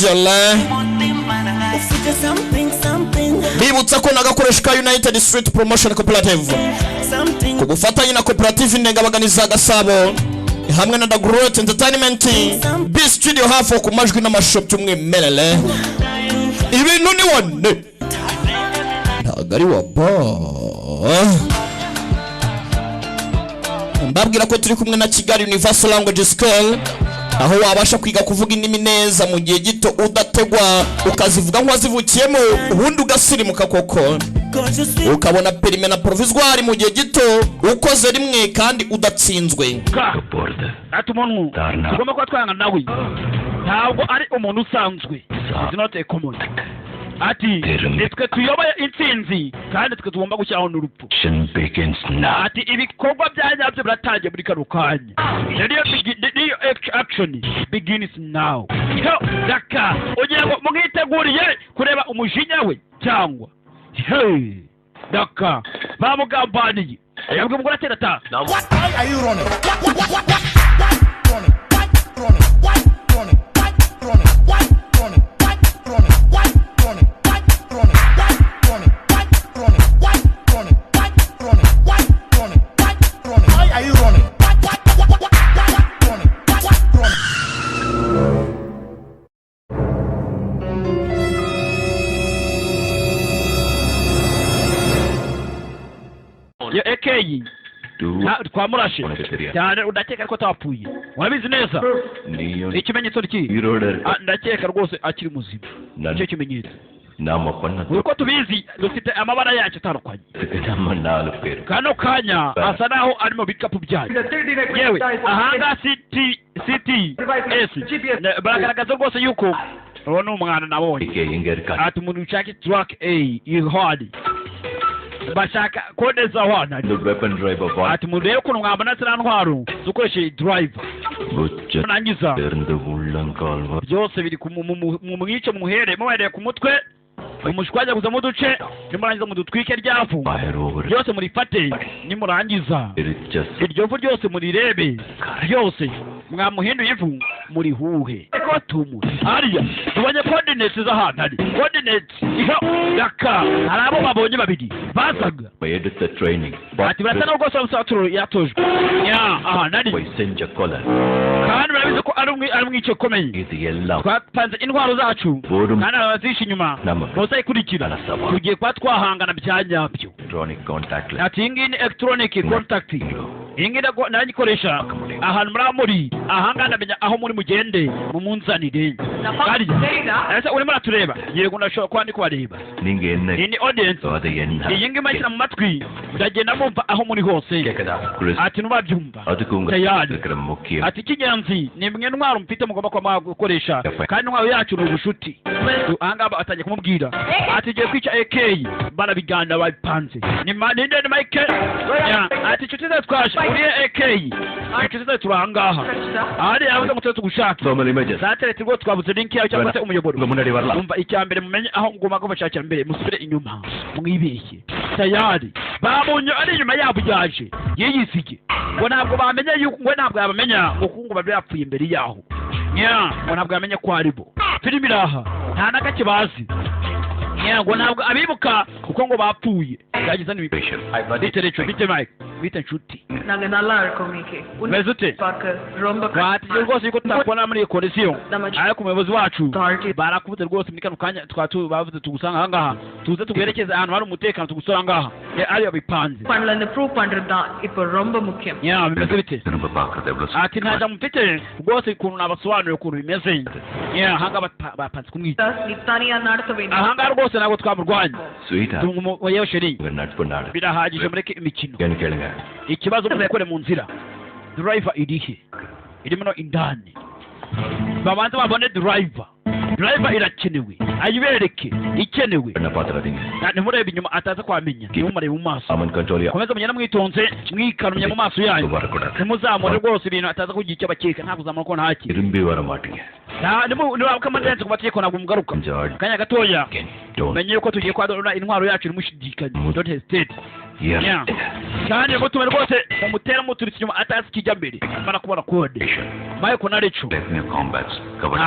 Angela bibutsa ko nagakoresha ka United Street Promotion Cooperative ku bufatanye na Cooperative Ndengabaganiza Gasabo hamwe na The Great Entertainment B Studio hafo ku majwi n'amashop cy'umwimerere ibintu ni wone ntagari wa mbabwira ko turi kumwe na Kigali Universal Language School aho wabasha kwiga kuvuga indimi neza mu gihe gito udategwa ukazivuga nk'wazivukiyemo ubundi ugasirimuka koko ukabona perime na provisoire mu gihe gito ukoze rimwe kandi udatsinzwe. Ati umuntu tugomba kuba twanga nawe ntabwo ari umuntu usanzwe is not a common. Ati nitwe tuyoboye intsinzi kandi twe tugomba gushyiraho n'urupfu. Ati ibikorwa byanyabyo biratangiye muri kano kanya. Iyo action begins now. Daka ugiye mwiteguriye kureba umujinya we cyangwa hey daka bamugambaniye yabwe umugore atera Why are you running? Ekeyi twamurashe cyane udakeka ko tapfuye wabizi neza ikimenyetso ki ndakeka rwose akiri muzima nicyo kimenyetso uko tubizi dufite amabara yacyo atandukanye kano kanya asa naho ari mu bikapu byayo yewe ahanga city baragaragaza rwose yuko uwo ni umwana nabonye ati umuntu ushaka track A ihadi bashaka kodeza wana ati murebe kuno mwabona ntwaro dukoreshe driver nangiza byose biri mu mwice muhere muhereye ku mutwe umushwajya kuza mu duce nimurangiza mu dutwike ryafu byose murifate nimurangiza iryo vu ryose murirebe byose mwamuhinduye ivu muri huhe ekatumu ariya tubonye coordinates z'ahantu ari coordinates daka hari abo babonye babiri bazaga ati barasa no gose umusaturo yatojwe aha nari kandi barabize ko ari umwice komeye twapanze intwaro zacu kandi abazisha inyuma bose ikurikira tugiye kwa twahangana byanyabyo ati ingini electronic contact ingina naragikoresha ahantu muri ahangana menya aho muri mugende mu munzanire kandi ese urimo ratureba yego ndashobora kwandi kubareba ni audience iyingi mashyira mu matwi ndagenda mumva aho muri hose ati nubabyumva tayari ati kinyanzi ni mwe ntwaro mfite mugomba kwa gukoresha kandi ntwaro yacu ni ubushuti ahangaba atangiye kumubwira ati giye kwica AK barabiganda bapanze ni ninde ni Mike ati chuti za twasha uri AK chuti za turangaha ari yavuze ngo tugushaka zateretse rwo twabuze link yawe cyangwa se umuyoboro umva icyambere mumenye aho ngoma ko bashakira mbere musubire inyuma mwibeshye tayari babonye ari inyuma yabo yaje yiyisige ngo ntabwo bamenya yuko ngo ntabwo yabamenya ngo babe yapfuye imbere yaho ngo ntabwo yamenya ko aribo filimi iraha nta nakake bazi ngo ntabwo abibuka kuko ngo bapfuye yagize n'ibipesho biterecho bite Mike bite nshuti nange nalarko mike mezute kwati rwose yuko tutakubona muri condition ariko umuyobozi wacu barakuvuze rwose muri kano kanya twatu bavuze tugusanga ahangaha tuze tugerekeze ahantu hari umutekano tugusora ngaha ari abipanze panlane proof pandrda ipo romba mukyam bimeze bite ati ntaja mufite rwose ikuntu nabasobanuriye ukuntu bimeze hanga bapanze kumwita nitaniya nartobeni ahanga rwose ntabwo twamurwanya yewe sheri birahagije mureke imikino ikibazo mukore mu nzira driver irihe irimo indani babanza babone driver irakenewe ayibereke ikenewe ntimurebe inyuma ataza kwamenya ntimumurebe mu maso komeza munyana mwitonze mwikanumye mu maso yanyu ntimuzamure rwose ibintu ataza kugira icyo bakeka ntabwo uzamura ko ntaki niba kamandenze ku mategeko ntabwo mugaruka kanya gatoya menye yuko tugiye kwadora intwaro yacu irimushidikanya don't hesitate kandi ngo tume rwose mumutera muturitse inyuma atazi kijya mbere bara kubona code maye kunaricho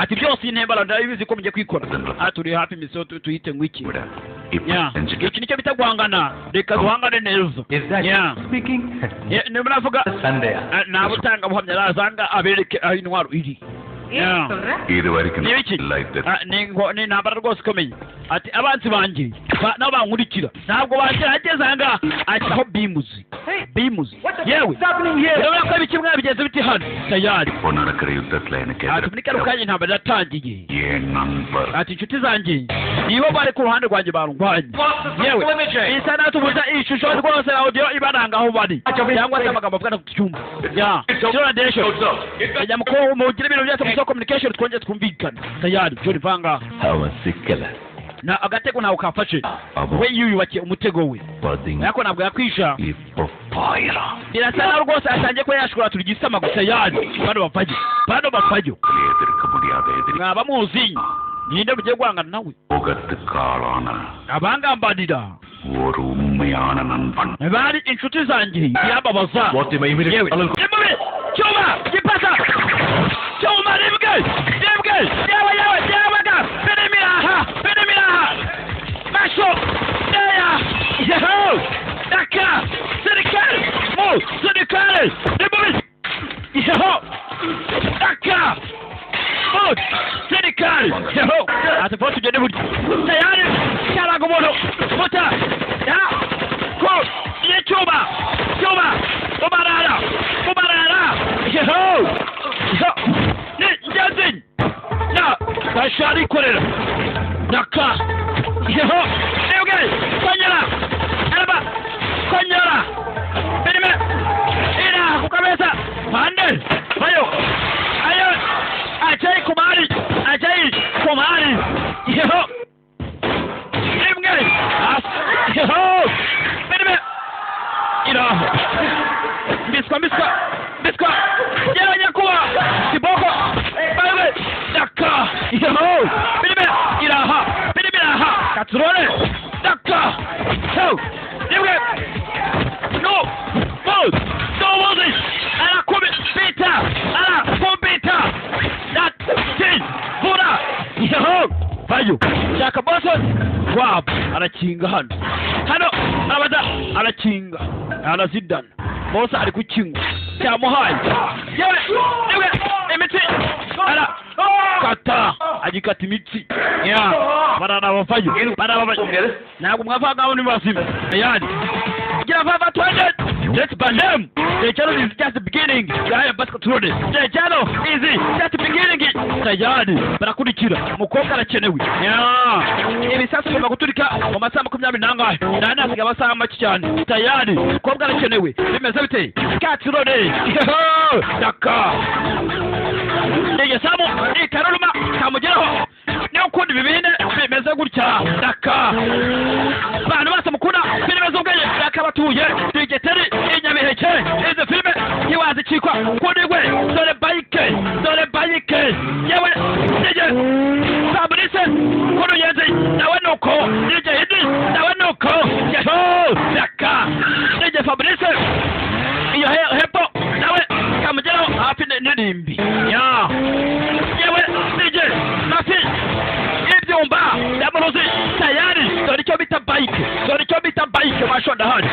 ati byose intembara ndabizi ko mujye kwikora aturi hafi miso tuyite ngwiki iki nicyo bita guhangana reka duhangane neza speaking nimuravuga nabutanga buhamya razanga abereke aho intwaro iri ni ntambara rwose ikomeye ati abanzi banjye nabo bankurikira ntabwo bageze aha ati aho bimuzi yewe urabona ko ibiki mwabigeze biti hano tayari ati muri kano kanya intambara iratangiye ati inshuti zanjye nibo bari ku ruhande rwanjye barungwanye yewe isa natubuza ishusho rwose audio ibaranga aho bari cyangwa se amagambo avuga ku cyumba ajya mugire ibintu byose communication twongeye twumvikana tayari John Vanga awasikala na agatego nawe kafashe we yuyubakiye umutego we yako nabwo yakwisha irasana rwose asangiye ko yashobora turigisama gusa yari bano bapfayo mwaba muzi ninde mugiye guhangana nawe abangambanira bari inshuti zanjye yababaza yewe cyuma gipasa cyuma ribwe yawe Benimiraha Masho Daya Yeho Daka Serikali Ribui Yeho Daka Serikali Yeho atapo tugende buri tayari cyarago bono muta ya ko yechuba Ubarara Yeho ni njazin ya kashari korera Daka Yeho Euge Konyera Elba Konyera Benime Ina kukabeza Pande Bayo Ayo Ajay Kumari Yeho Imge Yeho Benime Ina Biska Yeho Nyakuwa Kiboko Bayo Daka Yeho Benime Iraha Katsurone Daka So Imge No Mozi Ala Kumbita That Tin Bura Yeho Bayo Shaka Boson Wab Arakinga hano Abada Arakinga Arazidan Bosa ari kukinga Cyamuhaye Yewe Imiti Ala Kata Ajikata imitsi Ya Baranabafayo Ntabwo mwavanga aho ni bazima Yani Gira vava 200 Let's ban them The channel is just the beginning Yaya basket road The channel is just the beginning Tayari Barakurikira Mukobwa arakenewe Ya Ibi sasa ngomba guturika mu masaha 20 nani asiga amasaha make cyane Tayari Mukobwa arakenewe Bimeze bite Katsirode Daka Nige samu ikaruruma kamugeraho Niyo kundi bibine bimeze gutya Daka Bantu base mukunda filime z'ubwenge Daka batuye Digeteri inyabiheke izi filime ntiwazicikwa kundigwe dore bike yewe nige Fabrice kuruyenzi nawe nuko nige hidi nawe nuko Yeho Daka nige Fabrice iyo hepo nawe kamugeraho hafi n'indimbi ya yewe nige Mafi ibyumba yamuruzi tayari dore icyo bita bike mashonda hano